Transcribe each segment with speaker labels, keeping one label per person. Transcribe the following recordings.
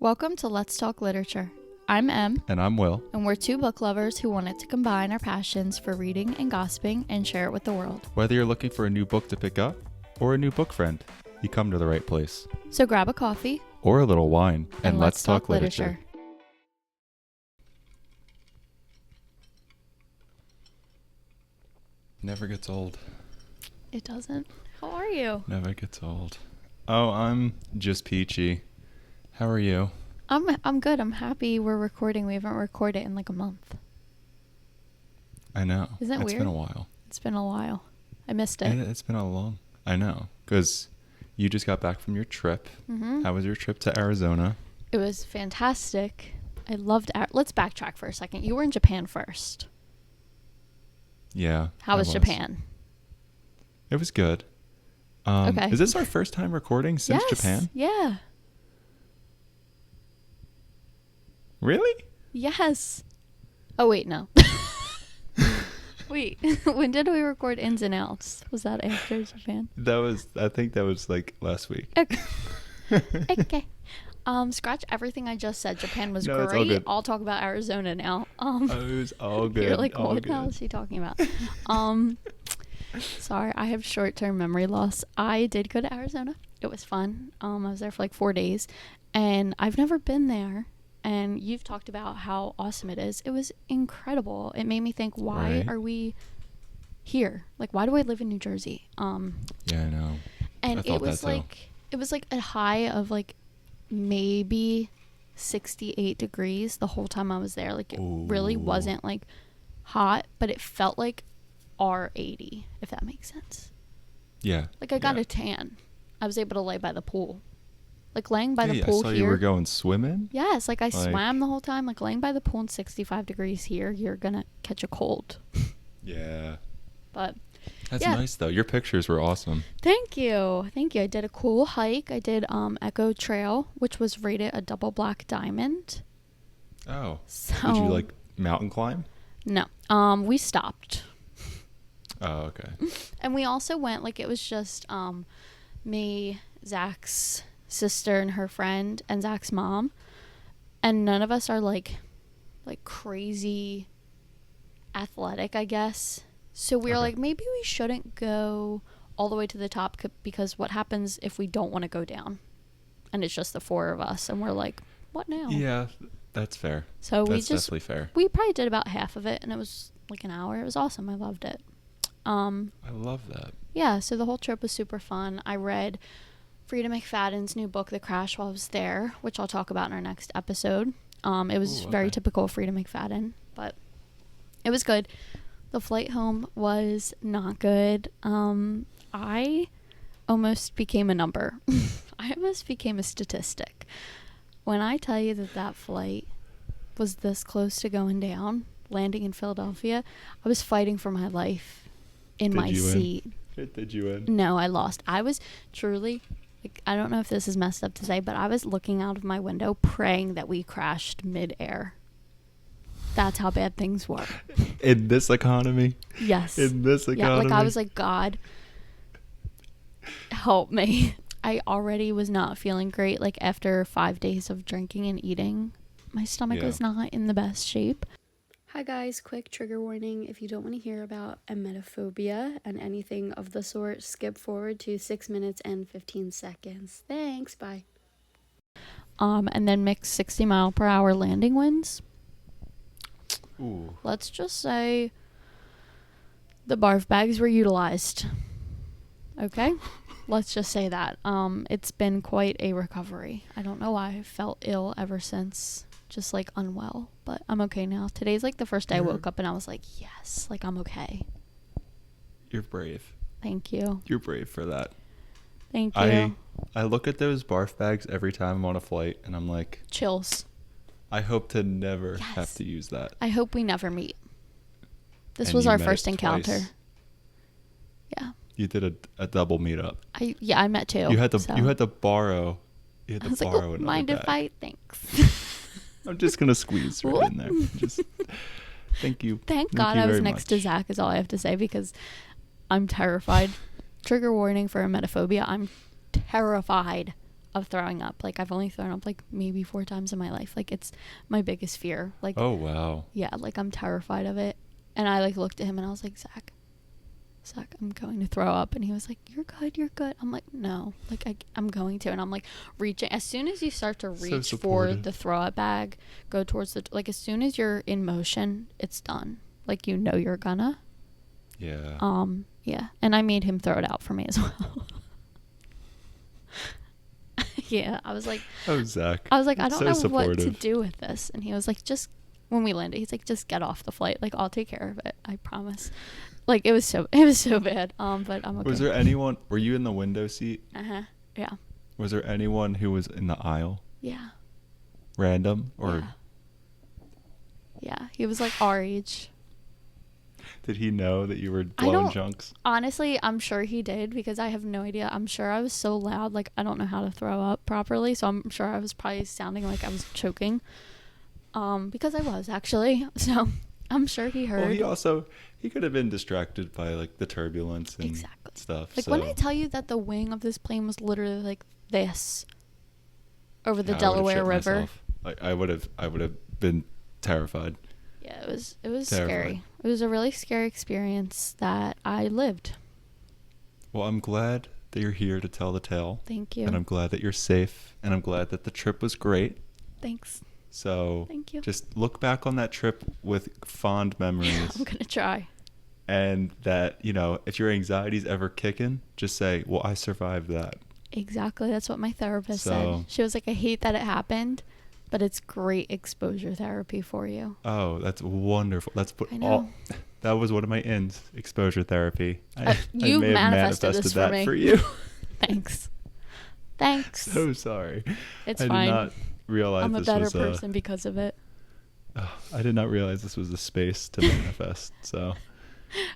Speaker 1: Welcome to Let's Talk Literature. I'm Em.
Speaker 2: And I'm Will.
Speaker 1: And we're two book lovers who wanted to combine our passions for reading and gossiping and share it with the world.
Speaker 2: Whether you're looking for a new book to pick up or a new book friend, you come to the right place.
Speaker 1: So grab a coffee.
Speaker 2: Or a little wine and let's talk literature. Never gets old.
Speaker 1: It doesn't. How are you?
Speaker 2: Never gets old. Oh, I'm just peachy. How are you?
Speaker 1: I'm good. I'm happy we're recording. We haven't recorded in like a month.
Speaker 2: I know.
Speaker 1: Isn't that weird?
Speaker 2: It's been a while.
Speaker 1: It's been a while. I missed it.
Speaker 2: It's been a long... I know. Because you just got back from your trip.
Speaker 1: Mm-hmm.
Speaker 2: How was your trip to Arizona?
Speaker 1: It was fantastic. I loved... Let's backtrack for a second. You were in Japan first.
Speaker 2: Yeah.
Speaker 1: How was Japan?
Speaker 2: It was good.
Speaker 1: Okay.
Speaker 2: Is this our first time recording since Japan?
Speaker 1: Yeah.
Speaker 2: Really?
Speaker 1: Yes. Oh, wait, no. Wait, when did we record Ins and Outs? Was that after Japan?
Speaker 2: I think that was like last week.
Speaker 1: Okay. Okay. Scratch everything I just said. Japan was
Speaker 2: No,
Speaker 1: great. I'll talk about Arizona now.
Speaker 2: It was all good.
Speaker 1: You're like,
Speaker 2: all
Speaker 1: what
Speaker 2: good.
Speaker 1: the hell is she talking about? Sorry, I have short-term memory loss. I did go to Arizona. It was fun. I was there for like 4 days, and I've never been there. And you've talked about how awesome it is. It was incredible. It made me think, why are we here? Like, why do I live in New Jersey?
Speaker 2: Yeah, I know.
Speaker 1: And it was like a high of like maybe 68 degrees the whole time I was there. Like, it really wasn't like hot, but it felt like R80, if that makes sense.
Speaker 2: Yeah.
Speaker 1: Like, I got a tan. I was able to lay by the pool. Like, laying by the pool
Speaker 2: I saw
Speaker 1: here.
Speaker 2: You were going swimming?
Speaker 1: Yes, like I swam the whole time. Like, laying by the pool in 65 degrees here, you're going to catch a cold.
Speaker 2: Yeah.
Speaker 1: But
Speaker 2: that's nice, though. Your pictures were awesome.
Speaker 1: Thank you. Thank you. I did a cool hike. I did Echo Trail, which was rated a double black diamond.
Speaker 2: Oh.
Speaker 1: So,
Speaker 2: did you, like, mountain climb?
Speaker 1: No. We stopped.
Speaker 2: Oh, okay.
Speaker 1: And we also went, like, it was just me, Zach's sister and her friend, and Zach's mom, and none of us are like crazy athletic, I guess. So we were like, maybe we shouldn't go all the way to the top, because what happens if we don't want to go down and it's just the four of us, and we're like, what now?
Speaker 2: Yeah, that's fair.
Speaker 1: So
Speaker 2: that's definitely fair.
Speaker 1: We probably did about half of it, and it was like an hour. It was awesome. I loved it.
Speaker 2: I love that.
Speaker 1: Yeah, so the whole trip was super fun. I read Frida McFadden's new book, The Crash, while I was there, which I'll talk about in our next episode. It was very typical of Frida McFadden, but it was good. The flight home was not good. I almost became a number. I almost became a statistic. When I tell you that flight was this close to going down, landing in Philadelphia, I was fighting for my life in my seat.
Speaker 2: Did you win?
Speaker 1: No, I lost. I was truly... Like, I don't know if this is messed up to say, but I was looking out of my window praying that we crashed mid-air. That's how bad things were.
Speaker 2: In this economy?
Speaker 1: Yes.
Speaker 2: In this economy?
Speaker 1: Yeah, like I was like, God, help me. I already was not feeling great. Like, after 5 days of drinking and eating, my stomach was not in the best shape. Hi guys, quick trigger warning. If you don't want to hear about emetophobia and anything of the sort, skip forward to 6 minutes and 15 seconds. Thanks, bye. And then mix 60-mile-per-hour landing winds.
Speaker 2: Ooh.
Speaker 1: Let's just say the barf bags were utilized. Okay? Let's just say that. It's been quite a recovery. I don't know why I felt ill ever since. Just like unwell, but I'm okay now. Today's like the first day I woke up and I was like, yes, like I'm okay.
Speaker 2: You're brave.
Speaker 1: Thank you.
Speaker 2: You're brave for that.
Speaker 1: Thank you.
Speaker 2: I look at those barf bags every time I'm on a flight and I'm like,
Speaker 1: chills.
Speaker 2: I hope to never have to use that.
Speaker 1: I hope we never meet. This
Speaker 2: and
Speaker 1: was our first encounter.
Speaker 2: Twice.
Speaker 1: Yeah.
Speaker 2: You did a double meetup.
Speaker 1: I met two.
Speaker 2: You had to borrow. You had to borrow
Speaker 1: like,
Speaker 2: another
Speaker 1: mind
Speaker 2: bag.
Speaker 1: if I thanks.
Speaker 2: I'm just gonna squeeze right in there. Just thank you.
Speaker 1: Thank God I was next to Zach is all I have to say, because I'm terrified. Trigger warning for emetophobia. I'm terrified of throwing up. Like, I've only thrown up like maybe 4 times in my life. Like, it's my biggest fear. Like,
Speaker 2: oh wow.
Speaker 1: Yeah, like I'm terrified of it. And I like looked at him and I was like, Zach, I'm going to throw up. And he was like, you're good. I'm like, no, like I'm going to. And I'm like reaching. As soon as you start to reach for the throw up bag, go towards the, like as soon as you're in motion, it's done. Like, you know, you're gonna.
Speaker 2: Yeah.
Speaker 1: Yeah. And I made him throw it out for me as well. Yeah. I was like,
Speaker 2: oh, Zach.
Speaker 1: I don't know
Speaker 2: supportive.
Speaker 1: what to do with this. And he was like, when we landed, he's like, just get off the flight. Like, I'll take care of it. I promise. Like, it was so bad. But I'm okay.
Speaker 2: Was there anyone, were you in the window seat?
Speaker 1: Uh-huh. Yeah.
Speaker 2: Was there anyone who was in the aisle?
Speaker 1: Yeah.
Speaker 2: Random? Or
Speaker 1: yeah. He was like our age.
Speaker 2: Did he know that you were blowing chunks?
Speaker 1: Honestly, I'm sure he did, because I have no idea. I'm sure I was so loud, like I don't know how to throw up properly, so I'm sure I was probably sounding like I was choking. Because I was actually. So I'm sure he heard.
Speaker 2: Well, he could have been distracted by like the turbulence and stuff.
Speaker 1: Like, when I tell you that the wing of this plane was literally like this over the Delaware River.
Speaker 2: I would have been terrified.
Speaker 1: Yeah, it was scary. It was a really scary experience that I lived.
Speaker 2: Well, I'm glad that you're here to tell the tale.
Speaker 1: Thank you.
Speaker 2: And I'm glad that you're safe, and I'm glad that the trip was great.
Speaker 1: Thanks.
Speaker 2: So
Speaker 1: thank you.
Speaker 2: Just look back on that trip with fond memories.
Speaker 1: I'm gonna try.
Speaker 2: And that, you know, if your anxiety's ever kicking, just say, well, I survived that.
Speaker 1: Exactly. That's what my therapist said. She was like, I hate that it happened, but it's great exposure therapy for you.
Speaker 2: Oh, that's wonderful. That was one of my ends, exposure therapy.
Speaker 1: You
Speaker 2: may have
Speaker 1: manifested this
Speaker 2: that
Speaker 1: for me.
Speaker 2: for you.
Speaker 1: Thanks.
Speaker 2: So sorry.
Speaker 1: It's
Speaker 2: fine.
Speaker 1: I did
Speaker 2: not realize
Speaker 1: I'm a better person because of it.
Speaker 2: I did not realize this was a space to manifest. So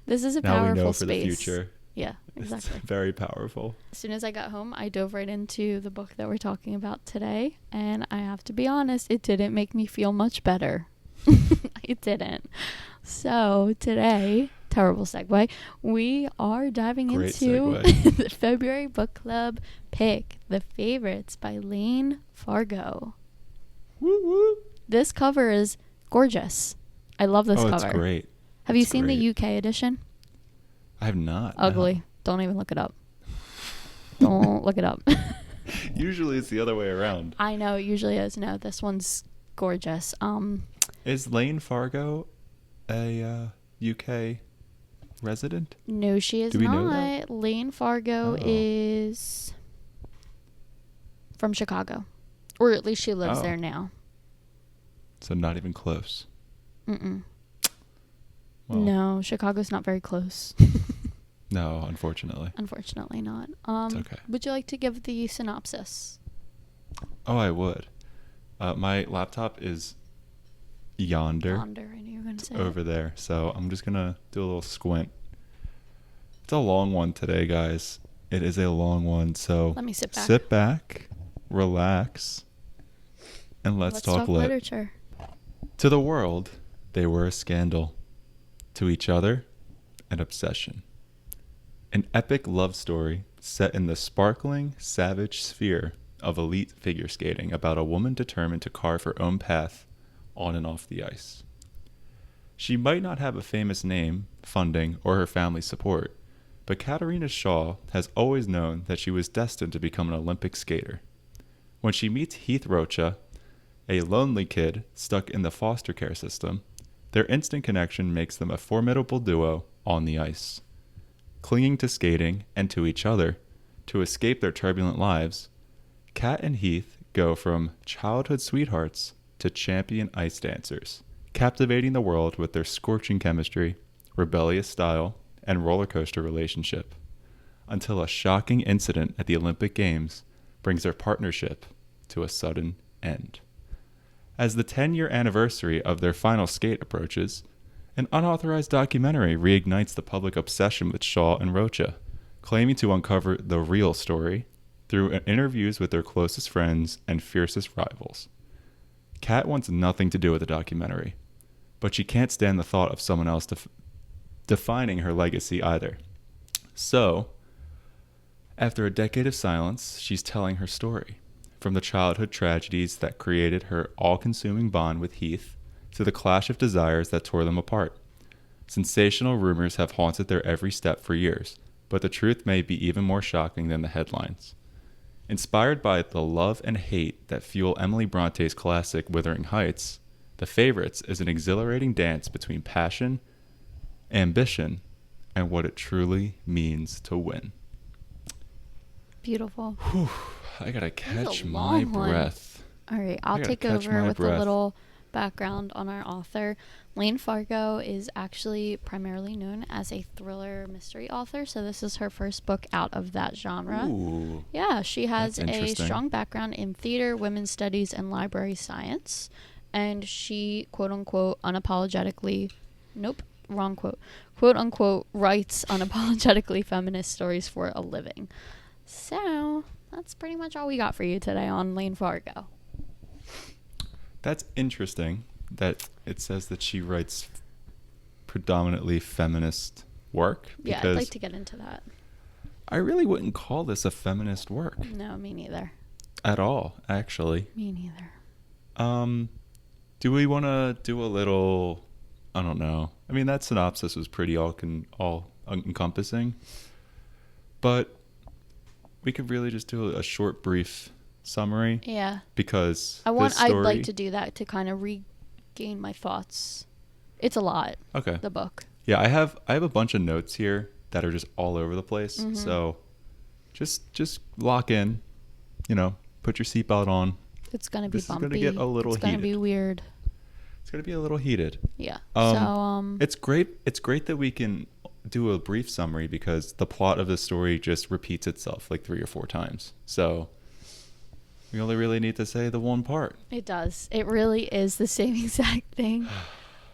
Speaker 1: this is a
Speaker 2: now
Speaker 1: powerful
Speaker 2: we know for
Speaker 1: space.
Speaker 2: The future.
Speaker 1: Yeah, exactly.
Speaker 2: It's very powerful.
Speaker 1: As soon as I got home, I dove right into the book that we're talking about today. And I have to be honest, it didn't make me feel much better. It didn't. So today, terrible segue, we are diving into the February book club pick, The Favorites by Layne Fargo.
Speaker 2: Woo woo.
Speaker 1: This cover is gorgeous. I love this cover.
Speaker 2: It's great.
Speaker 1: Have you seen the UK edition?
Speaker 2: I have not.
Speaker 1: Ugly.
Speaker 2: No.
Speaker 1: Don't even look it up. Don't look it up.
Speaker 2: Usually it's the other way around.
Speaker 1: I know, it usually is. No, this one's gorgeous.
Speaker 2: Is Layne Fargo a UK resident?
Speaker 1: No, she is not. Layne Fargo is from Chicago. Or at least she lives there now.
Speaker 2: So not even close.
Speaker 1: Mm-mm.
Speaker 2: Well,
Speaker 1: no, Chicago's not very close.
Speaker 2: No, unfortunately.
Speaker 1: Unfortunately not.
Speaker 2: It's okay.
Speaker 1: Would you like to give the synopsis?
Speaker 2: Oh, I would. My laptop is yonder.
Speaker 1: I knew you were going to say
Speaker 2: over there. So I'm just going to do a little squint. It's a long one today, guys. It is a long one. So
Speaker 1: let me sit back.
Speaker 2: Sit back, relax, and let's talk
Speaker 1: literature.
Speaker 2: To the world, they were a scandal. To each other, an obsession. An epic love story set in the sparkling, savage sphere of elite figure skating about a woman determined to carve her own path on and off the ice. She might not have a famous name, funding, or her family's support, but Katarina Shaw has always known that she was destined to become an Olympic skater. When she meets Heath Rocha, a lonely kid stuck in the foster care system, their instant connection makes them a formidable duo on the ice. Clinging to skating and to each other to escape their turbulent lives, Kat and Heath go from childhood sweethearts to champion ice dancers, captivating the world with their scorching chemistry, rebellious style, and roller coaster relationship, until a shocking incident at the Olympic Games brings their partnership to a sudden end. As the 10-year anniversary of their final skate approaches, an unauthorized documentary reignites the public obsession with Shaw and Rocha, claiming to uncover the real story through interviews with their closest friends and fiercest rivals. Kat wants nothing to do with the documentary, but she can't stand the thought of someone else defining her legacy either. So, after a decade of silence, she's telling her story. from the childhood tragedies that created her all-consuming bond with Heath to the clash of desires that tore them apart. Sensational rumors have haunted their every step for years, but the truth may be even more shocking than the headlines. Inspired by the love and hate that fuel Emily Bronte's classic Wuthering Heights, The Favorites is an exhilarating dance between passion, ambition, and what it truly means to win.
Speaker 1: Beautiful.
Speaker 2: Whew, I gotta catch my breath.
Speaker 1: All right, I'll take over with a little background on our author. Layne Fargo is actually primarily known as a thriller mystery author, so this is her first book out of that genre.
Speaker 2: Ooh,
Speaker 1: yeah, she has a strong background in theater, women's studies, and library science, and she, quote-unquote, unapologetically, quote-unquote, writes unapologetically feminist stories for a living. So, that's pretty much all we got for you today on Layne Fargo.
Speaker 2: That's interesting that it says that she writes predominantly feminist work.
Speaker 1: Yeah, I'd like to get into that.
Speaker 2: I really wouldn't call this a feminist work.
Speaker 1: No, me neither.
Speaker 2: At all, actually.
Speaker 1: Me neither.
Speaker 2: Do we want to do a little, I don't know. I mean, that synopsis was pretty all encompassing. But we could really just do a short, brief summary.
Speaker 1: Yeah.
Speaker 2: Because I'd
Speaker 1: like to do that to kind of regain my thoughts. It's a lot.
Speaker 2: Okay.
Speaker 1: The book.
Speaker 2: Yeah, I have a bunch of notes here that are just all over the place. Mm-hmm. So just lock in, put your seatbelt on.
Speaker 1: It's going to be bumpy.
Speaker 2: This is going to get a little heated.
Speaker 1: It's going to be weird.
Speaker 2: It's going to be a little heated.
Speaker 1: Yeah.
Speaker 2: It's great that we can do a brief summary because the plot of the story just repeats itself like 3 or 4 times. So we only really need to say the one part.
Speaker 1: It does. It really is the same exact thing.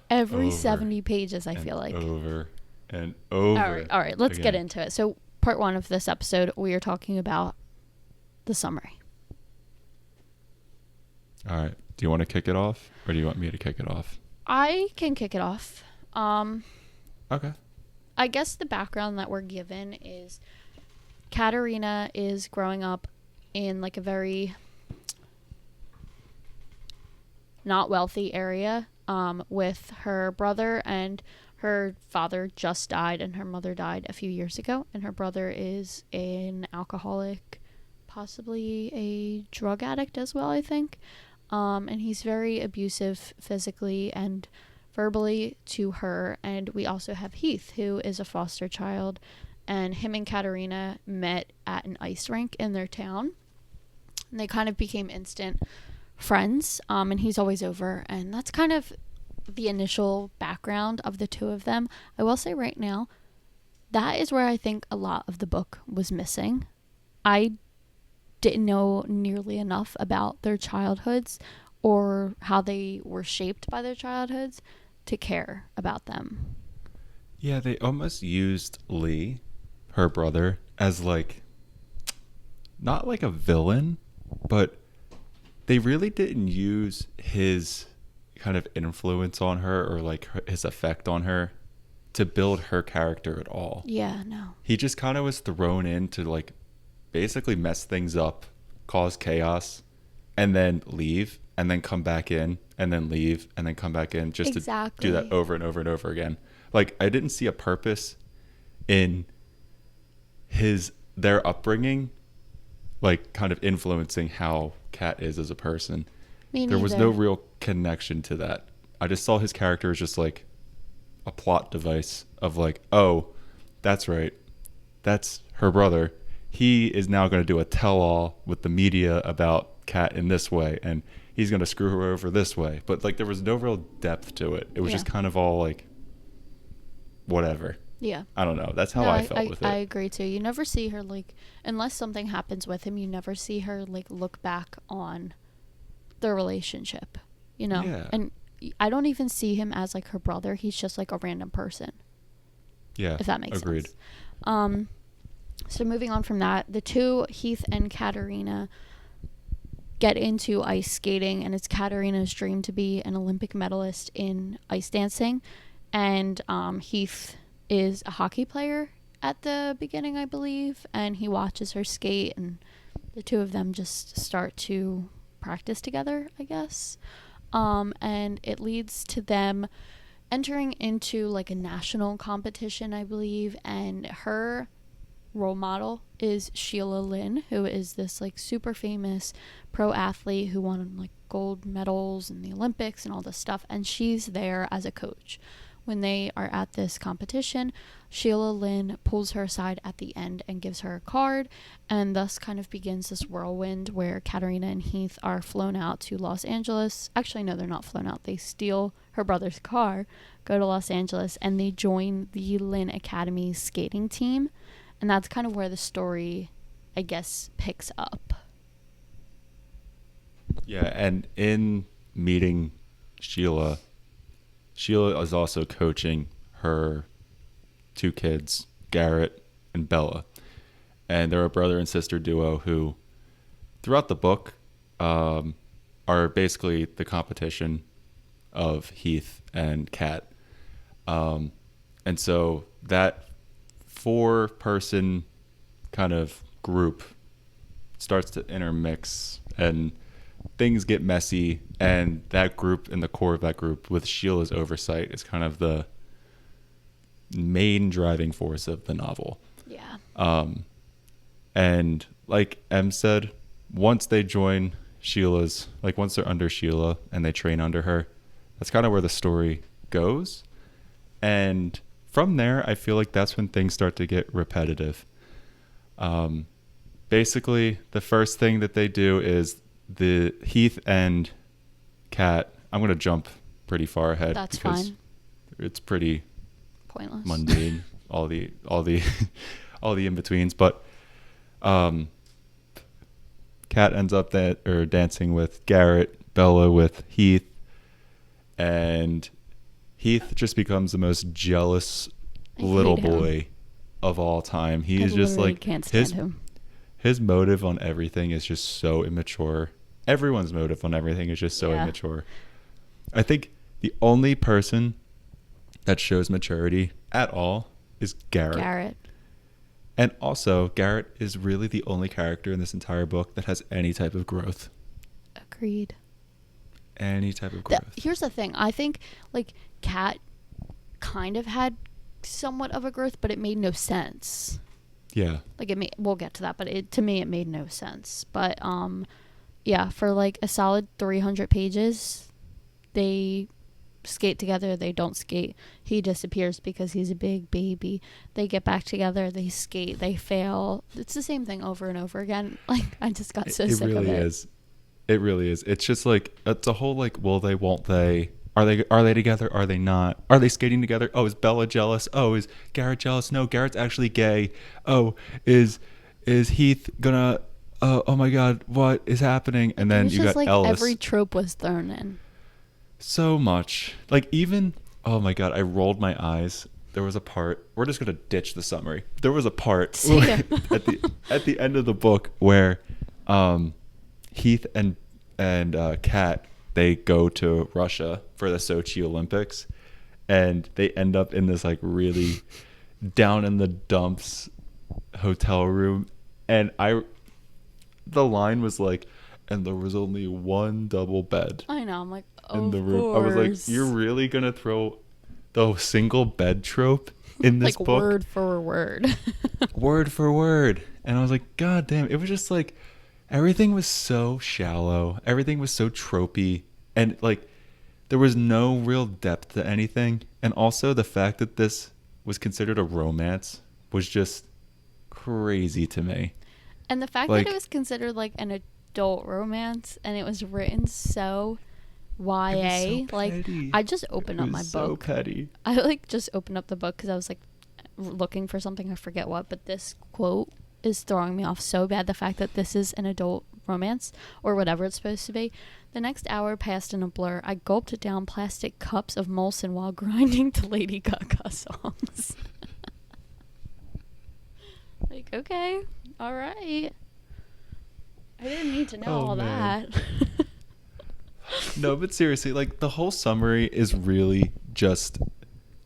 Speaker 1: Every 70 pages, I feel like.
Speaker 2: Over and over.
Speaker 1: All right. Let's get into it. So part 1 of this episode, we are talking about the summary.
Speaker 2: All right. Do you want to kick it off or do you want me to kick it off?
Speaker 1: I can kick it off.
Speaker 2: Okay.
Speaker 1: I guess the background that we're given is Katerina is growing up in like a very not wealthy area with her brother, and her father just died and her mother died a few years ago, and her brother is an alcoholic, possibly a drug addict as well, I think. And he's very abusive physically and verbally to her. And we also have Heath, who is a foster child, and him and Katerina met at an ice rink in their town. And they kind of became instant friends, and he's always over. And that's kind of the initial background of the two of them. I will say right now, that is where I think a lot of the book was missing. I didn't know nearly enough about their childhoods or how they were shaped by their childhoods to care about them.
Speaker 2: Yeah, they almost used Lee, her brother, as like, not like a villain, but they really didn't use his kind of influence on her or like his effect on her to build her character at all.
Speaker 1: Yeah, no.
Speaker 2: He just kind of was thrown in to like basically mess things up, cause chaos, and then leave, and then come back in, and then leave, and then come back in, just to do that over and over and over again. Like, I didn't see a purpose in their upbringing, like, kind of influencing how Kat is as a person.
Speaker 1: Me neither.
Speaker 2: There was no real connection to that. I just saw his character as just like a plot device of like, oh, that's right, that's her brother. He is now going to do a tell-all with the media about Kat in this way, and he's going to screw her over this way. But like, there was no real depth to it. It was just kind of all like, whatever.
Speaker 1: Yeah.
Speaker 2: I don't know. That's how I felt with it.
Speaker 1: I agree too. You never see her like, unless something happens with him, you never see her like look back on their relationship,
Speaker 2: Yeah.
Speaker 1: And I don't even see him as like her brother. He's just like a random person.
Speaker 2: Yeah.
Speaker 1: If that makes
Speaker 2: agreed.
Speaker 1: sense. So moving on from that, the two, Heath and Katerina, get into ice skating, and it's Katerina's dream to be an Olympic medalist in ice dancing. And Heath is a hockey player at the beginning, I believe, and he watches her skate and the two of them just start to practice together, I guess. And it leads to them entering into like a national competition, I believe, and her role model is Sheila Lynn, who is this like super famous pro athlete who won like gold medals in the Olympics and all this stuff, and she's there as a coach. When they are at this competition, Sheila Lynn pulls her aside at the end and gives her a card, and thus kind of begins this whirlwind where Katerina and Heath are flown out to Los Angeles. Actually, no, they're not flown out. They steal her brother's car, go to Los Angeles, and they join the Lynn Academy skating team. And that's kind of where the story, I guess, picks up.
Speaker 2: Yeah, and in meeting Sheila is also coaching her two kids, Garrett and Bella. And they're a brother and sister duo who, throughout the book, are basically the competition of Heath and Kat. And so that 4-person kind of group starts to intermix and things get messy, and that group, in the core of that group with Sheila's oversight, is kind of the main driving force of the novel.
Speaker 1: Yeah.
Speaker 2: And like Em said, once they join Sheila's, like once they're under Sheila and they train under her, that's kind of where the story goes. And from there, I feel like that's when things start to get repetitive. Basically, the first thing that they do is the Heath and Kat. I'm going to jump pretty far ahead.
Speaker 1: That's
Speaker 2: because
Speaker 1: fine.
Speaker 2: It's pretty
Speaker 1: Pointless.
Speaker 2: mundane. all the in-betweens. But Kat ends up dancing with Garrett, Bella with Heath, and Heath just becomes the most jealous little boy of all time. He's just like,
Speaker 1: can't stand him.
Speaker 2: His motive on everything is just so immature. Everyone's motive on everything is just so immature. I think the only person that shows maturity at all is Garrett. And also, Garrett is really the only character in this entire book that has any type of growth.
Speaker 1: Agreed.
Speaker 2: Any type of growth.
Speaker 1: Here's the thing. I think, like, Kat kind of had somewhat of a growth, but it made no sense.
Speaker 2: Yeah.
Speaker 1: Like, we'll get to that, but to me, it made no sense. But, yeah, for, like, a solid 300 pages, they skate together, they don't skate. He disappears because he's a big baby. They get back together, they skate, they fail. It's the same thing over and over again. Like, I just got so sick of it.
Speaker 2: It really is. It's just like, it's a whole like, will they, won't they? Are they together? Are they not? Are they skating together? Oh, is Bella jealous? Oh, is Garrett jealous? No, Garrett's actually gay. Oh, is Heath gonna? Oh my God, what is happening? And then you got
Speaker 1: like
Speaker 2: Ellis.
Speaker 1: Every trope was thrown in.
Speaker 2: So much. Like even, oh my God, I rolled my eyes. There was a part. We're just gonna ditch the summary. There was a part at the end of the book where Heath and Kat, they go to Russia for the Sochi Olympics, and they end up in this like really down in the dumps hotel room, and the line was like, and there was only one double bed.
Speaker 1: I know. I'm like,
Speaker 2: in the room. I was like, you're really gonna throw the single bed trope in this
Speaker 1: like
Speaker 2: book?
Speaker 1: Word for word.
Speaker 2: Word for word. And I was like, God damn, it was just like, everything was so shallow. Everything was so tropey. And like, there was no real depth to anything. And also the fact that this was considered a romance was just crazy to me.
Speaker 1: And the fact that it was considered like an adult romance and it was written so YA.
Speaker 2: So
Speaker 1: like, I just opened up my book.
Speaker 2: So petty.
Speaker 1: I like just opened up the book because I was like looking for something, I forget what, but this quote is throwing me off so bad. The fact that this is an adult romance or whatever it's supposed to be. The next hour passed in a blur. I gulped down plastic cups of Molson while grinding to Lady Gaga songs. Like, okay, all right. I didn't need to know all that.
Speaker 2: No, but seriously, like, the whole summary is really just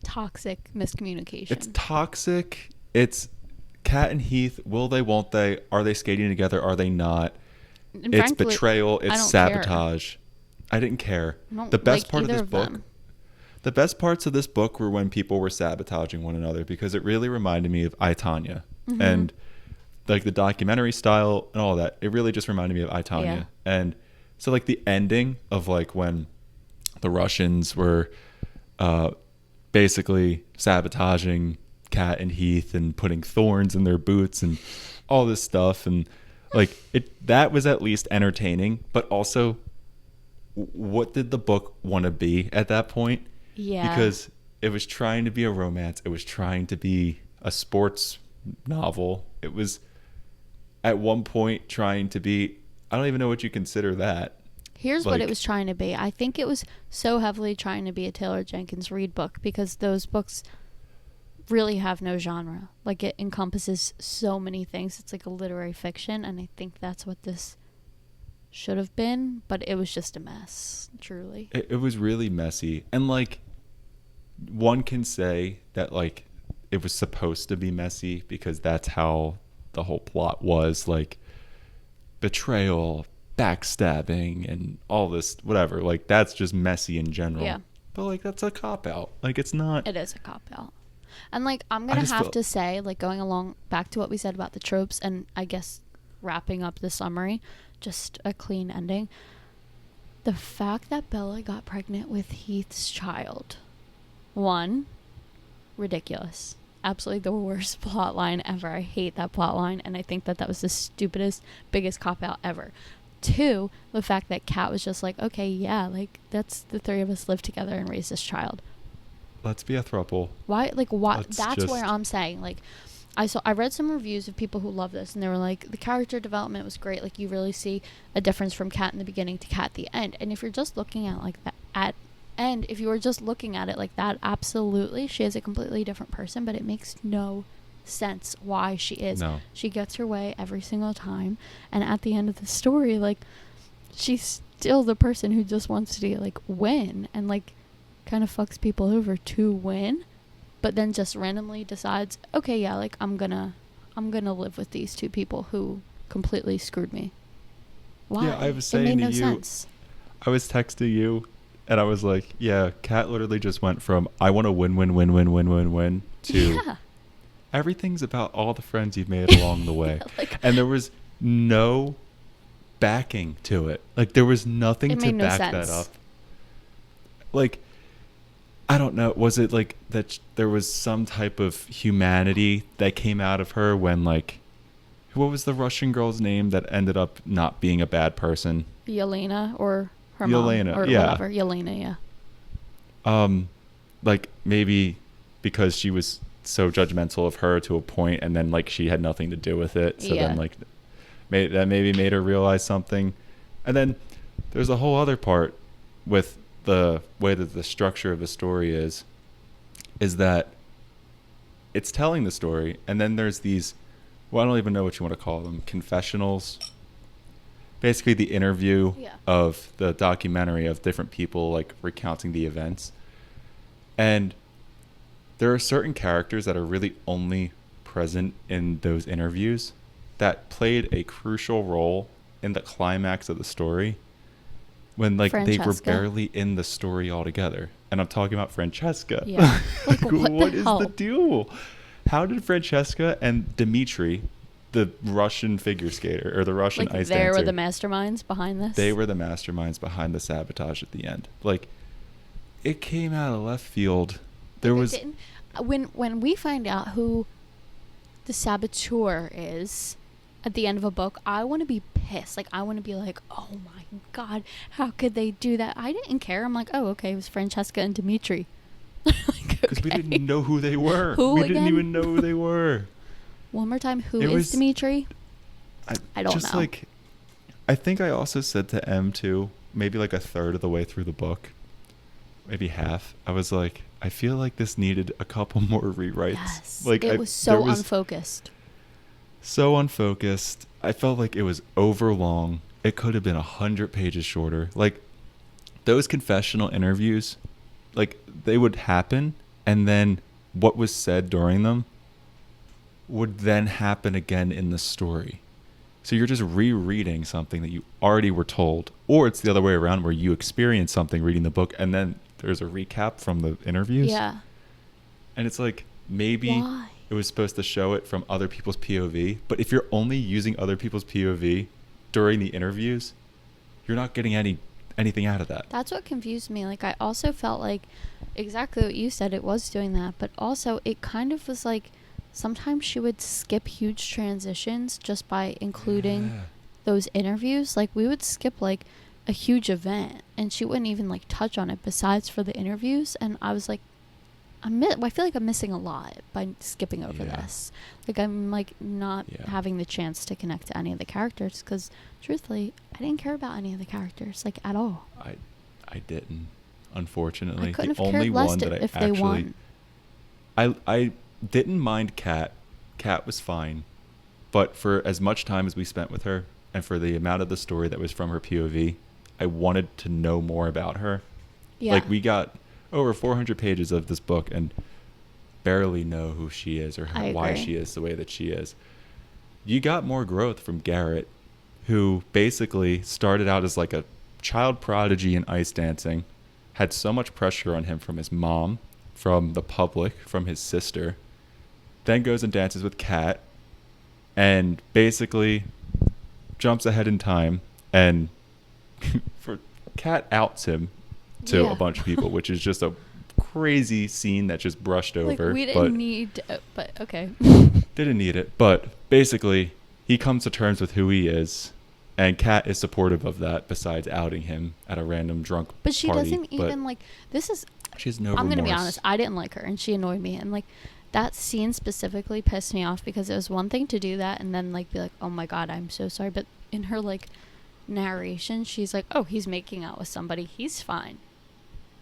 Speaker 1: toxic miscommunication.
Speaker 2: It's toxic. It's Kat and Heath, will they, won't they? Are they skating together? Are they not?
Speaker 1: And
Speaker 2: It's
Speaker 1: frankly,
Speaker 2: betrayal.
Speaker 1: I
Speaker 2: It's
Speaker 1: don't
Speaker 2: sabotage. I didn't care.
Speaker 1: I don't
Speaker 2: The best
Speaker 1: like
Speaker 2: part of
Speaker 1: either
Speaker 2: this
Speaker 1: of
Speaker 2: book,
Speaker 1: them.
Speaker 2: the best parts of this book were when people were sabotaging one another, because it really reminded me of I, Tonya.
Speaker 1: Mm-hmm.
Speaker 2: And like the documentary style and all that, it really just reminded me of I, Tonya.
Speaker 1: Yeah.
Speaker 2: And so like the ending of like when the Russians were basically sabotaging Kat and Heath and putting thorns in their boots and all this stuff, and like that was at least entertaining, but also what did the book want to be at that point?
Speaker 1: Yeah.
Speaker 2: Because it was trying to be a romance, it was trying to be a sports novel, it was at one point trying to be, I don't even know what you consider that.
Speaker 1: Here's what it was trying to be. I think it was so heavily trying to be a Taylor Jenkins Reid book, because those books really have no genre. Like, it encompasses so many things. It's like a literary fiction, and I think that's what this should have been, but it was just a mess, truly.
Speaker 2: It was really messy. And like, one can say that like it was supposed to be messy because that's how the whole plot was, like betrayal, backstabbing, and all this whatever. Like, that's just messy in general.
Speaker 1: Yeah.
Speaker 2: But like, that's a cop out. Like, it's not.
Speaker 1: It is a cop out. And like, I'm gonna have to say, like, going along back to what we said about the tropes, and I guess wrapping up the summary, just a clean ending. The fact that Bella got pregnant with Heath's child, one, ridiculous. Absolutely the worst plot line ever. I hate that plot line, and I think that was the stupidest, biggest cop-out ever. Two, the fact that Kat was just like, okay, yeah, like, that's the three of us live together and raise this child.
Speaker 2: Let's be a throuple.
Speaker 1: Why? Like, why?
Speaker 2: Let's
Speaker 1: That's
Speaker 2: just...
Speaker 1: where I'm saying, like, I read some reviews of people who love this, and they were like, the character development was great. Like, you really see a difference from Kat in the beginning to Kat at the end. And if you're just looking at like that if you were just looking at it like that, absolutely, she is a completely different person, but it makes no sense why she is.
Speaker 2: No.
Speaker 1: She gets her way every single time, and at the end of the story, like, she's still the person who just wants to like win and like kind of fucks people over to win, but then just randomly decides, okay, yeah, like, I'm gonna live with these two people who completely screwed me. Why?
Speaker 2: Yeah, I was saying
Speaker 1: it made no
Speaker 2: to you,
Speaker 1: sense.
Speaker 2: I was texting you, and I was like, yeah, Kat literally just went from I want to win to
Speaker 1: Yeah.
Speaker 2: everything's about all the friends you've made along the way.
Speaker 1: Like,
Speaker 2: And there was no backing to it. Like, there was nothing
Speaker 1: It
Speaker 2: to
Speaker 1: made no
Speaker 2: back
Speaker 1: sense.
Speaker 2: that up. Like, I don't know. Was it like that there was some type of humanity that came out of her when, like, what was the Russian girl's name that ended up not being a bad person?
Speaker 1: Yelena, or her
Speaker 2: Yelena,
Speaker 1: mom, or
Speaker 2: yeah.
Speaker 1: whatever. Yelena, yeah.
Speaker 2: Like, maybe because she was so judgmental of her to a point, and then like she had nothing to do with it, so
Speaker 1: Yeah.
Speaker 2: then like maybe made her realize something. And then there's a whole other part with the way that the structure of the story is that it's telling the story, and then there's these, well, I don't even know what you want to call them, confessionals, basically the interview
Speaker 1: Yeah.
Speaker 2: of the documentary of different people like recounting the events. And there are certain characters that are really only present in those interviews that played a crucial role in the climax of the story, when like they were
Speaker 1: Francesca.
Speaker 2: barely in the story altogether. And I'm talking about Francesca.
Speaker 1: Yeah. Like, what
Speaker 2: what
Speaker 1: the
Speaker 2: is
Speaker 1: hell?
Speaker 2: the deal? How did Francesca and Dmitri, the Russian figure skater or the Russian
Speaker 1: Like,
Speaker 2: ice
Speaker 1: they
Speaker 2: dancer,
Speaker 1: were the masterminds behind this.
Speaker 2: they were the masterminds behind the sabotage at the end. Like, it came out of left field. There
Speaker 1: Like,
Speaker 2: was
Speaker 1: it didn't- when we find out who the saboteur is at the end of a book, I want to be pissed. Like, I want to be like, oh my god, how could they do that? I didn't care. I'm like, oh, okay, it was Francesca and Dmitri. Like,
Speaker 2: because we
Speaker 1: okay.
Speaker 2: didn't know who they were.
Speaker 1: Who
Speaker 2: we
Speaker 1: again?
Speaker 2: didn't even know who they were.
Speaker 1: One more time, who
Speaker 2: It
Speaker 1: is
Speaker 2: was-
Speaker 1: Dmitri? I don't
Speaker 2: just
Speaker 1: know.
Speaker 2: Like, I think I also said to M too, maybe like a third of the way through the book, maybe half, I was like, I feel like this needed a couple more rewrites.
Speaker 1: Yes.
Speaker 2: Like,
Speaker 1: it was so
Speaker 2: there
Speaker 1: unfocused.
Speaker 2: So unfocused. I felt like it was overlong. It could have been 100 pages shorter. Like, those confessional interviews, like, they would happen, and then what was said during them would then happen again in the story. So you're just rereading something that you already were told, or it's the other way around where you experience something reading the book and then there's a recap from the interviews.
Speaker 1: Yeah.
Speaker 2: And it's like, maybe
Speaker 1: Why?
Speaker 2: it was supposed to show it from other people's POV, but if you're only using other people's POV during the interviews, you're not getting anything out of that.
Speaker 1: That's what confused me. Like, I also felt like exactly what you said, it was doing that, but also it kind of was like sometimes she would skip huge transitions just by including those interviews. Like, we would skip like a huge event and she wouldn't even like touch on it besides for the interviews, and I was like, I feel like I'm missing a lot by skipping over this. Like, I'm like not having the chance to connect to any of the characters, because truthfully I didn't care about any of the characters like at all.
Speaker 2: I didn't, unfortunately.
Speaker 1: I couldn't
Speaker 2: The
Speaker 1: have
Speaker 2: only
Speaker 1: cared less
Speaker 2: one that I
Speaker 1: if
Speaker 2: actually
Speaker 1: they won.
Speaker 2: I didn't mind Kat. Kat was fine, but for as much time as we spent with her and for the amount of the story that was from her POV, I wanted to know more about her.
Speaker 1: Yeah.
Speaker 2: Like, we got over 400 pages of this book and barely know who she is or why she is the way that she is. You got more growth from Garrett, who basically started out as like a child prodigy in ice dancing, had so much pressure on him from his mom, from the public, from his sister, then goes and dances with Kat and basically jumps ahead in time, and for Kat outs him to a bunch of people, which is just a crazy scene that just brushed over.
Speaker 1: Like, we didn't need but okay.
Speaker 2: Didn't need it, but basically he comes to terms with who he is, and Kat is supportive of that besides outing him at a random drunk party.
Speaker 1: But she doesn't even like, this is,
Speaker 2: she has no
Speaker 1: I'm
Speaker 2: remorse.
Speaker 1: gonna be honest, I didn't like her and she annoyed me, and like that scene specifically pissed me off, because it was one thing to do that and then like be like, oh my god, I'm so sorry, but in her like narration she's like, oh, he's making out with somebody, he's fine.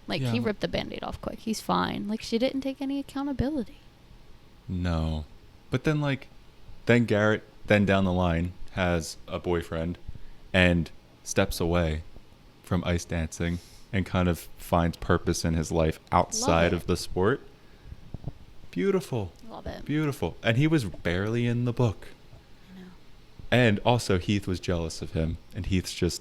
Speaker 1: Like, he ripped the Band-Aid off quick, he's fine. Like, she didn't take any accountability.
Speaker 2: No. But then, like, then Garrett, then down the line, has a boyfriend and steps away from ice dancing and kind of finds purpose in his life outside of the sport. Beautiful.
Speaker 1: Love it.
Speaker 2: Beautiful. And he was barely in the book.
Speaker 1: I know.
Speaker 2: And also, Heath was jealous of him. And Heath's just...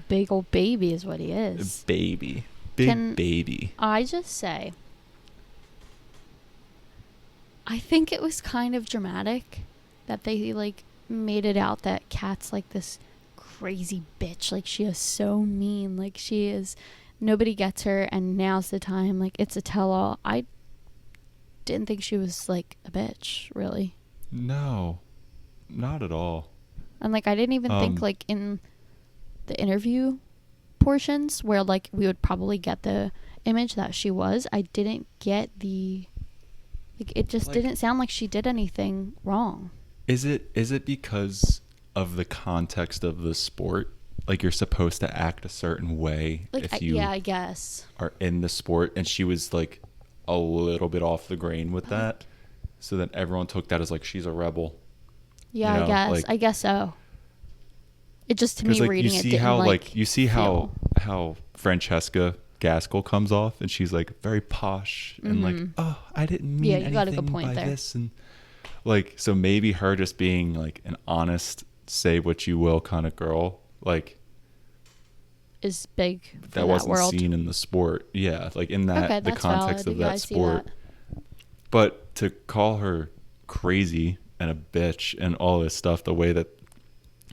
Speaker 1: big old baby is what he is.
Speaker 2: A baby. Big baby.
Speaker 1: I just say, I think it was kind of dramatic that they like made it out that Kat's like this crazy bitch, like she is so mean, like she is, nobody gets her and now's the time, like it's a tell-all. I didn't think she was like a bitch, really.
Speaker 2: No, not at all.
Speaker 1: And like I didn't even think like in the interview portions where like we would probably get the image that she was, I didn't get the, like, it just like, didn't sound like she did anything wrong.
Speaker 2: Is it because of the context of the sport? Like, you're supposed to act a certain way, like, if you
Speaker 1: I guess
Speaker 2: are in the sport, and she was like a little bit off the grain with that, so then everyone took that as like she's a rebel.
Speaker 1: Yeah, you know? I guess so. It just, to me,
Speaker 2: like,
Speaker 1: reading
Speaker 2: you see
Speaker 1: it didn't
Speaker 2: how
Speaker 1: like
Speaker 2: you see how Francesca Gaskell comes off, and she's like very posh and like, oh, I didn't mean anything got a good point by there. This, and like, so maybe her just being like an honest, say what you will kind of girl, like,
Speaker 1: is big for
Speaker 2: that wasn't
Speaker 1: world.
Speaker 2: Seen in the sport. Yeah, like in that the context
Speaker 1: valid.
Speaker 2: of that sport. But to call her crazy and a bitch and all this stuff, the way that,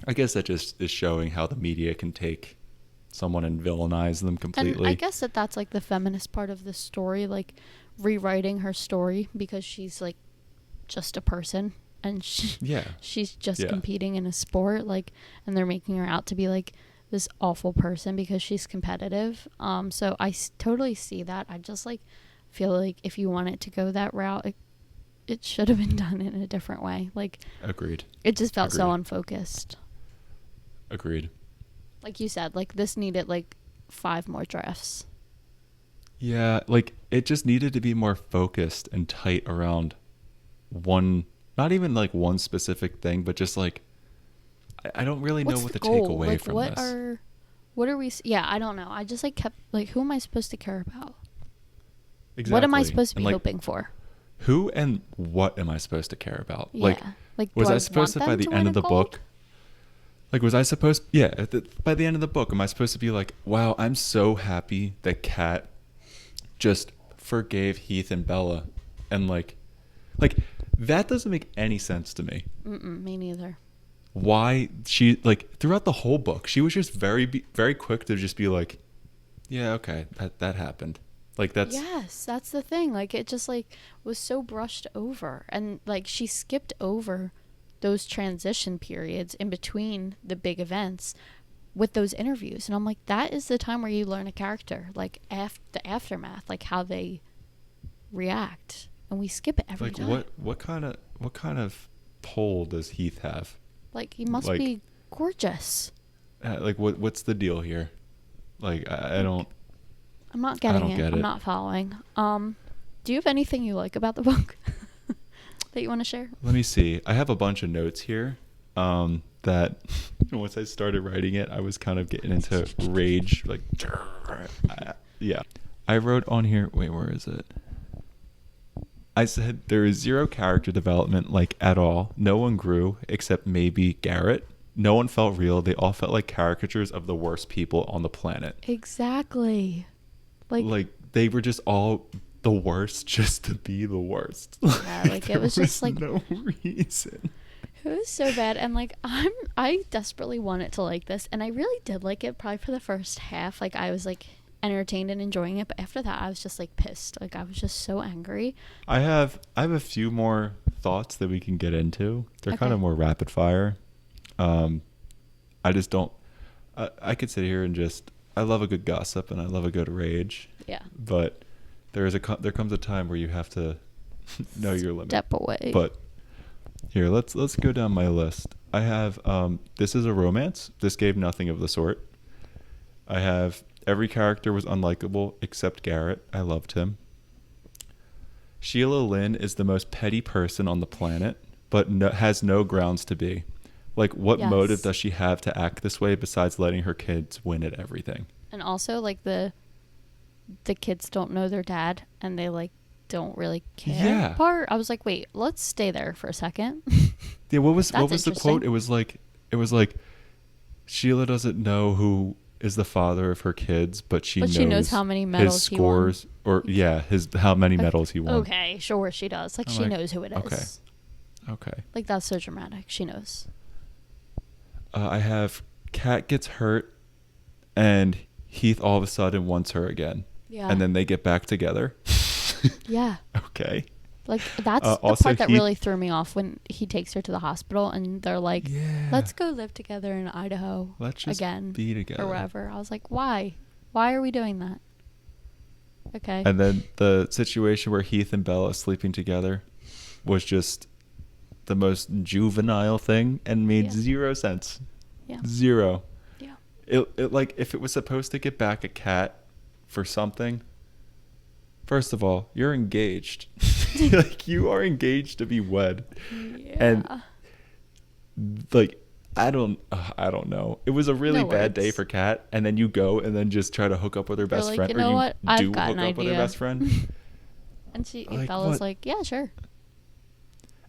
Speaker 2: I guess that just is showing how the media can take someone and villainize them completely.
Speaker 1: And I guess that's like the feminist part of the story, like rewriting her story because she's like just a person and she's just competing in a sport, like, and they're making her out to be like this awful person because she's competitive. So I totally see that. I just like feel like if you want it to go that route, it should have been done in a different way. Like,
Speaker 2: agreed.
Speaker 1: It just felt so unfocused.
Speaker 2: Agreed.
Speaker 1: Like you said, like this needed like 5 more drafts.
Speaker 2: Yeah, like it just needed to be more focused and tight around one, not even like one specific thing, but just like, I don't really know what to take away
Speaker 1: like,
Speaker 2: from
Speaker 1: what
Speaker 2: this.
Speaker 1: What are we? Yeah, I don't know. I just like kept like, who am I supposed to care about?
Speaker 2: Exactly.
Speaker 1: What am I supposed to be hoping for?
Speaker 2: who and what am I supposed to care about?
Speaker 1: Yeah. Like,
Speaker 2: was
Speaker 1: do
Speaker 2: I supposed to, by the end of the book, like, was I supposed, yeah, by the end of the book, am I supposed to be like, wow, I'm so happy that Kat just forgave Heath and Bella, and like that doesn't make any sense to me.
Speaker 1: Me neither.
Speaker 2: Why she, like, throughout the whole book, she was just very quick to just be like, yeah, okay, that happened. Like,
Speaker 1: yes, that's the thing. Like, it just like was so brushed over, and like she skipped over those transition periods in between the big events with those interviews, and I'm like, that is the time where you learn a character, like the aftermath, like how they react, and we skip it every time.
Speaker 2: Like, what kind of pull does Heath have?
Speaker 1: Like, he must be gorgeous.
Speaker 2: Like, what's the deal here? Like, I don't.
Speaker 1: I'm not getting it. I'm not following. Do you have anything you like about the book that you want to share?
Speaker 2: Let me see. I have a bunch of notes here. That once I started writing it, I was kind of getting into rage. Like, yeah. I wrote on here. Wait, where is it? I said there is zero character development, like, at all. No one grew except maybe Garrett. No one felt real. They all felt like caricatures of the worst people on the planet.
Speaker 1: Exactly. Like
Speaker 2: they were just all the worst just to be the worst.
Speaker 1: Yeah, like it was just like
Speaker 2: no reason.
Speaker 1: It was so bad, and like I desperately wanted to like this, and I really did like it probably for the first half. Like, I was like entertained and enjoying it, but after that I was just like pissed. Like, I was just so angry.
Speaker 2: I have a few more thoughts that we can get into. They're kind of more rapid fire. I just don't. I could sit here and just. I love a good gossip and I love a good rage.
Speaker 1: Yeah.
Speaker 2: But there comes a time where you have to know your limit.
Speaker 1: Step away.
Speaker 2: But here, let's go down my list. I have this is a romance. This gave nothing of the sort. I have every character was unlikable except Garrett. I loved him. Sheila Lynn is the most petty person on the planet, but has no grounds to be. Like, what motive does she have to act this way besides letting her kids win at everything?
Speaker 1: And also, like, the kids don't know their dad, and they, like, don't really care part. I was like, wait, let's stay there for a second.
Speaker 2: Yeah, what was the quote? It was like Sheila doesn't know who is the father of her kids, but she knows how many medals his scores, how many medals he won.
Speaker 1: Okay, sure, she does. Like, she knows who it is.
Speaker 2: Okay.
Speaker 1: Like, that's so dramatic. She knows.
Speaker 2: I have Kat gets hurt, and Heath all of a sudden wants her again. Yeah. And then they get back together.
Speaker 1: Yeah.
Speaker 2: Okay.
Speaker 1: Like, that's the part that really threw me off when he takes her to the hospital, and they're like, let's go live together in Idaho.
Speaker 2: Let's just
Speaker 1: again,
Speaker 2: be together.
Speaker 1: Or whatever. I was like, why? Why are we doing that? Okay.
Speaker 2: And then the situation where Heath and Bella sleeping together was just the most juvenile thing and made zero sense.
Speaker 1: Yeah.
Speaker 2: Zero.
Speaker 1: Yeah.
Speaker 2: It like, if it was supposed to get back at Kat for something, first of all, you're engaged. Like, you are engaged to be wed. Yeah. And like, I don't know. It was a really bad day for Kat, and then you go and then just try to hook up with her best friend.
Speaker 1: You know what? I've got an
Speaker 2: idea. With her best friend.
Speaker 1: And Bella's like, yeah, sure.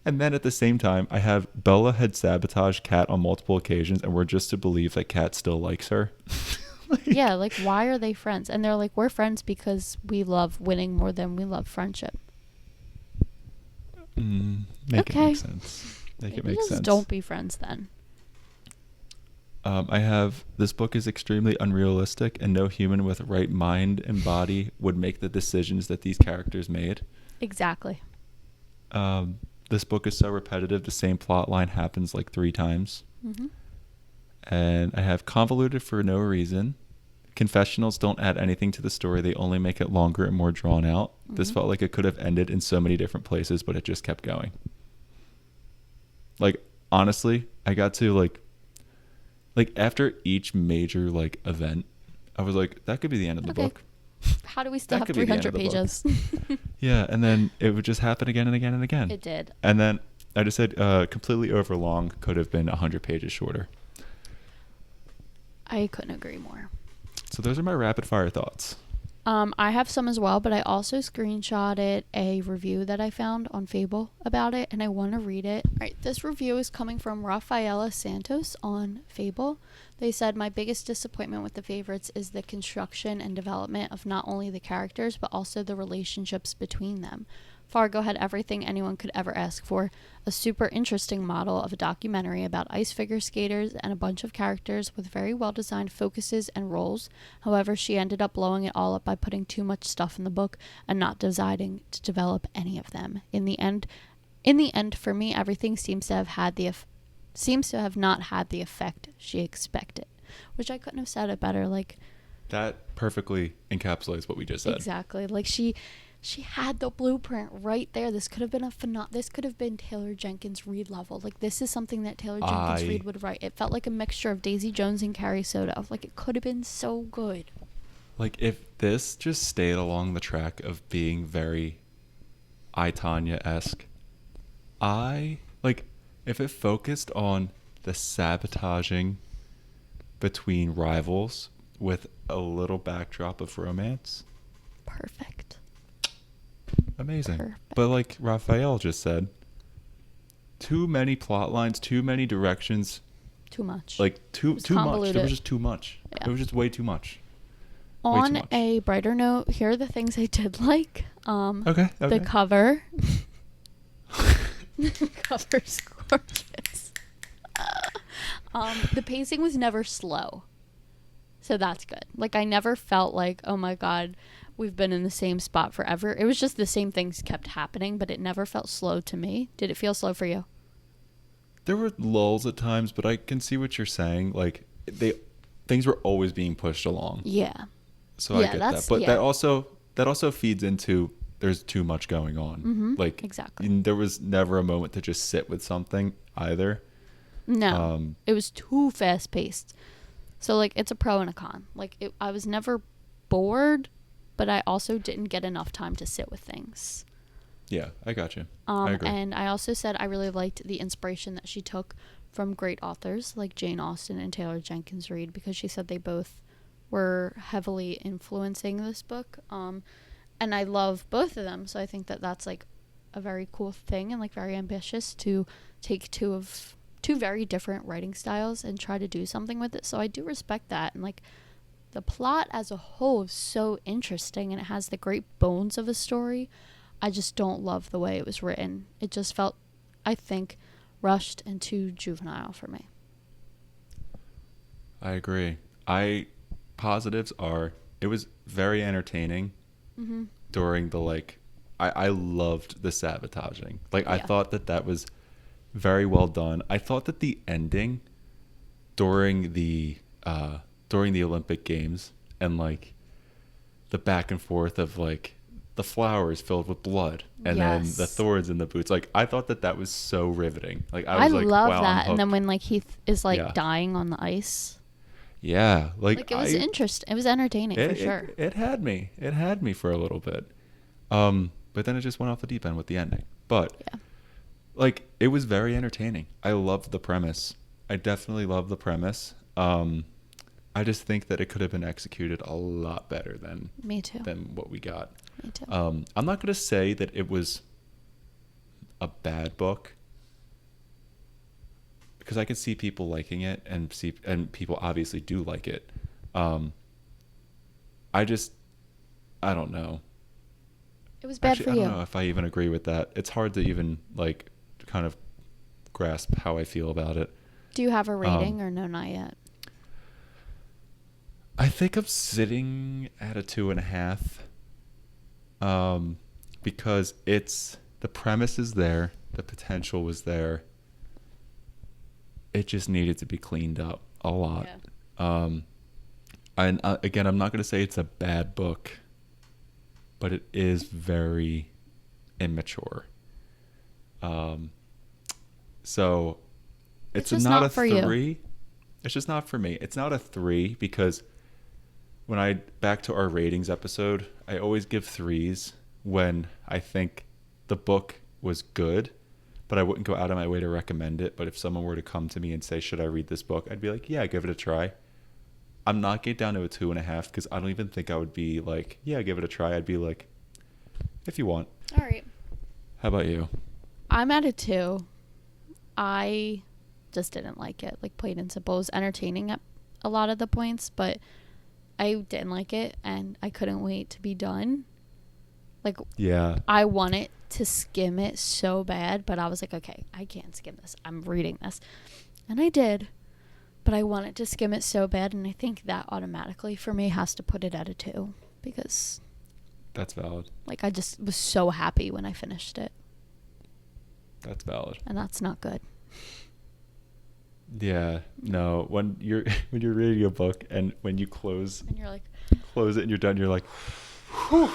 Speaker 2: And then at the same time, I have Bella had sabotaged Kat on multiple occasions, and we're just to believe that Kat still likes her.
Speaker 1: Yeah, like, why are they friends? And they're like, we're friends because we love winning more than we love friendship.
Speaker 2: Make it make sense. Make it make sense.
Speaker 1: Don't be friends then.
Speaker 2: I have, this book is extremely unrealistic, and no human with right mind and body would make the decisions that these characters made.
Speaker 1: Exactly.
Speaker 2: This book is so repetitive, the same plot line happens like 3 times. Mm-hmm. And I have convoluted for no reason. Confessionals don't add anything to the story. They only make it longer and more drawn out. Mm-hmm. This felt like it could have ended in so many different places, but it just kept going. Like, honestly, I got to like after each major like event, I was like, that could be the end of the book.
Speaker 1: How do we still have 300 pages?
Speaker 2: Yeah, and then it would just happen again and again and again.
Speaker 1: It did.
Speaker 2: And then I just said completely overlong, could have been 100 pages shorter.
Speaker 1: I couldn't agree more.
Speaker 2: So those are my rapid fire thoughts.
Speaker 1: I have some as well, but I also screenshotted a review that I found on Fable about it, and I want to read it. All right, this review is coming from Rafaela Santos on Fable. They said, my biggest disappointment with the favorites is the construction and development of not only the characters, but also the relationships between them. Fargo had everything anyone could ever ask for, a super interesting model of a documentary about ice figure skaters and a bunch of characters with very well-designed focuses and roles. However, she ended up blowing it all up by putting too much stuff in the book and not deciding to develop any of them. In the end, for me, everything seems to have not had the effect she expected, which I couldn't have said it better. Like,
Speaker 2: that perfectly encapsulates what we just said.
Speaker 1: Exactly. Like she had the blueprint right there. This could have been Taylor Jenkins Reid level. Like, this is something that Taylor Jenkins Reid would write. It felt like a mixture of Daisy Jones and Carrie Soto. Like, it could have been so good.
Speaker 2: Like, if this just stayed along the track of being very I, Tanya-esque, if it focused on the sabotaging between rivals with a little backdrop of romance.
Speaker 1: Perfect.
Speaker 2: Amazing.
Speaker 1: Perfect.
Speaker 2: But like Raphael just said, too many plot lines, too many directions.
Speaker 1: Too much.
Speaker 2: Like too much. There was just too much.
Speaker 1: Yeah.
Speaker 2: It was just way too much.
Speaker 1: On a brighter note, here are the things I did like.
Speaker 2: Okay.
Speaker 1: The cover. The cover's gorgeous. The pacing was never slow. So that's good. Like, I never felt like, oh my God, we've been in the same spot forever. It was just the same things kept happening, but it never felt slow to me. Did it feel slow for you?
Speaker 2: There were lulls at times, but I can see what you're saying. Like, things were always being pushed along.
Speaker 1: Yeah.
Speaker 2: So I get that. But that also feeds into there's too much going on.
Speaker 1: Mm-hmm.
Speaker 2: Like,
Speaker 1: exactly.
Speaker 2: There was never a moment to just sit with something either.
Speaker 1: No. It was too fast paced. So, like, it's a pro and a con. Like, I was never bored, but I also didn't get enough time to sit with things.
Speaker 2: Yeah, I got you. I agree.
Speaker 1: And I also said I really liked the inspiration that she took from great authors like Jane Austen and Taylor Jenkins Reid, because she said they both were heavily influencing this book. And I love both of them, so I think that that's, like, a very cool thing and, like, very ambitious to take two very different writing styles and try to do something with it. So I do respect that. And, like, the plot as a whole is so interesting and it has the great bones of a story. I just don't love the way it was written. It just felt, I think, rushed and too juvenile for me.
Speaker 2: I agree. Positives are, it was very entertaining during the, like, I loved the sabotaging. Like, I thought that was very well done. I thought that the ending during the Olympic Games and, like, the back and forth of, like, the flowers filled with blood and then the thorns in the boots, like, I thought that was so riveting. Like, I was like,
Speaker 1: love
Speaker 2: wow,
Speaker 1: that. And then when, like, he is like dying on the ice.
Speaker 2: Yeah, like
Speaker 1: it was interesting. It was entertaining for sure.
Speaker 2: It had me for a little bit. But then it just went off the deep end with the ending. But like, it was very entertaining. I loved the premise. I definitely love the premise. I just think that it could have been executed a lot better than what we got.
Speaker 1: Me too.
Speaker 2: I'm not going to say that it was a bad book, because I can see people liking it and people obviously do like it. I don't know.
Speaker 1: It was bad for you.
Speaker 2: I don't know if I even agree with that. It's hard to even, like, kind of grasp how I feel about it.
Speaker 1: Do you have a rating or no, not yet?
Speaker 2: I think I'm sitting at a 2.5. Because the premise is there, the potential was there. It just needed to be cleaned up a lot. Yeah. And again, I'm not going to say it's a bad book, but it is very immature. So it's not a 3. It's just not for me. It's not a 3 because back to our ratings episode, I always give 3s when I think the book was good, but I wouldn't go out of my way to recommend it. But if someone were to come to me and say, should I read this book? I'd be like, yeah, give it a try. I'm not getting down to a 2.5 because I don't even think I would be like, yeah, give it a try. I'd be like, if you want.
Speaker 1: All right.
Speaker 2: How about you?
Speaker 1: I'm at a 2. I just didn't like it. Like, plain and simple. It was entertaining at a lot of the points, but I didn't like it, and I couldn't wait to be done. Like,
Speaker 2: yeah,
Speaker 1: I wanted to skim it so bad, but I was like, okay, I can't skim this. I'm reading this. And I did, but I wanted to skim it so bad, and I think that automatically for me has to put it at a 2 because
Speaker 2: that's valid.
Speaker 1: like, I just was so happy when I finished it.
Speaker 2: That's valid.
Speaker 1: And that's not good.
Speaker 2: Yeah, no. When you're reading a book and when you close
Speaker 1: And you're like,
Speaker 2: it and you're done, you're like, whew.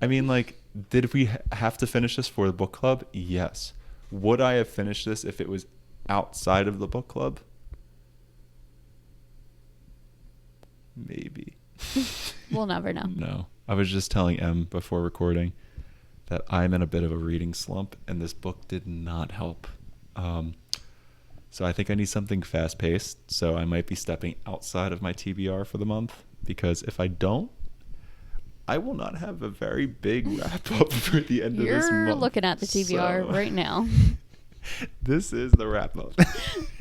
Speaker 2: I mean, like, did we have to finish this for the book club? Yes. Would I have finished this if it was outside of the book club? Maybe.
Speaker 1: we'll never know.
Speaker 2: No. I was just telling Em before recording that I'm in a bit of a reading slump, and this book did not help. So I think I need something fast-paced, so I might be stepping outside of my TBR for the month, because if I don't, I will not have a very big wrap-up for the end of this month.
Speaker 1: You're looking at the TBR right now.
Speaker 2: This is the wrap-up.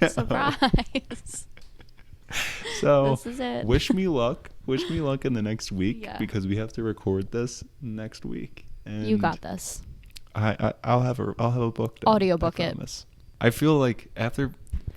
Speaker 1: Surprise.
Speaker 2: So
Speaker 1: this is it.
Speaker 2: Wish me luck in the next week,
Speaker 1: Yeah.
Speaker 2: because we have to record this next week. And
Speaker 1: You got this.
Speaker 2: I'll have a book done.
Speaker 1: Audiobook it.
Speaker 2: I feel like after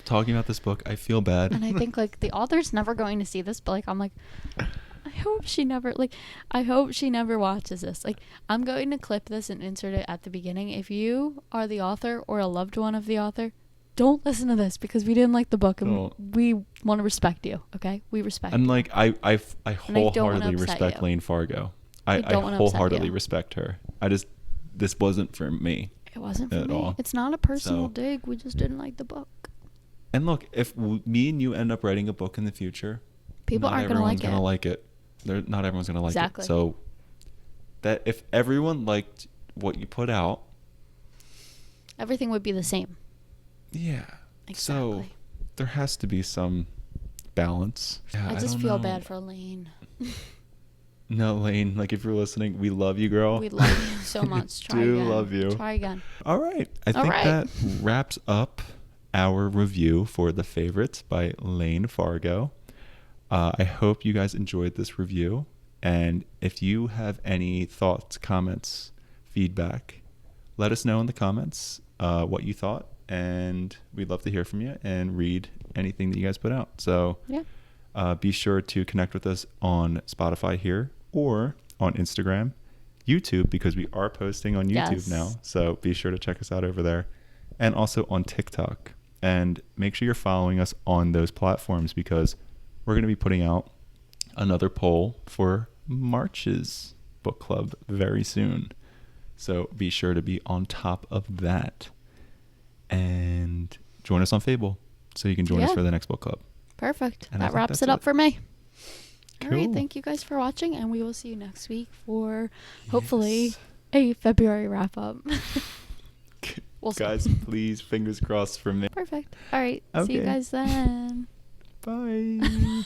Speaker 2: talking about this book, I feel bad.
Speaker 1: And I think like the author's never going to see this, but like I'm like, I hope she never watches this. Like, I'm going to clip this and insert it at the beginning. If you are the author or a loved one of the author, don't listen to this because we didn't like the book, and we want to respect you. Okay, we respect.
Speaker 2: And
Speaker 1: you.
Speaker 2: like I wholeheartedly respect
Speaker 1: you.
Speaker 2: Layne Fargo. I wholeheartedly respect her. This wasn't for me.
Speaker 1: It wasn't for
Speaker 2: at
Speaker 1: me.
Speaker 2: all.
Speaker 1: It's not a personal dig. We just didn't like the book.
Speaker 2: And look, if me and you end up writing a book in the future,
Speaker 1: people aren't going to like it.
Speaker 2: Gonna like it. Not everyone's going to like
Speaker 1: exactly.
Speaker 2: it. So that if everyone liked what you put out,
Speaker 1: everything would be the same.
Speaker 2: Yeah.
Speaker 1: Exactly.
Speaker 2: So there has to be some balance. Yeah,
Speaker 1: I just feel bad for Layne.
Speaker 2: No, Layne, like, if you're listening, we love you, girl.
Speaker 1: We love you so much. Try again.
Speaker 2: Love you.
Speaker 1: Try again.
Speaker 2: All right. I think that wraps up our review for The Favorite by Layne Fargo. I hope you guys enjoyed this review. And if you have any thoughts, comments, feedback, let us know in the comments what you thought. And we'd love to hear from you and read anything that you guys put out. So be sure to connect with us on Spotify here or on Instagram, YouTube, because we are posting on YouTube now. So be sure to check us out over there. And also on TikTok. And make sure you're following us on those platforms, because we're going to be putting out another poll for March's book club very soon. So be sure to be on top of that. And join us on Fable so you can join us for the next book club.
Speaker 1: Perfect. And that wraps it up for me. Cool. All right. Thank you guys for watching, and we will see you next week for hopefully a February wrap up.
Speaker 2: Guys, please, fingers crossed for me.
Speaker 1: Perfect. All right. Okay. See you guys then.
Speaker 2: Bye.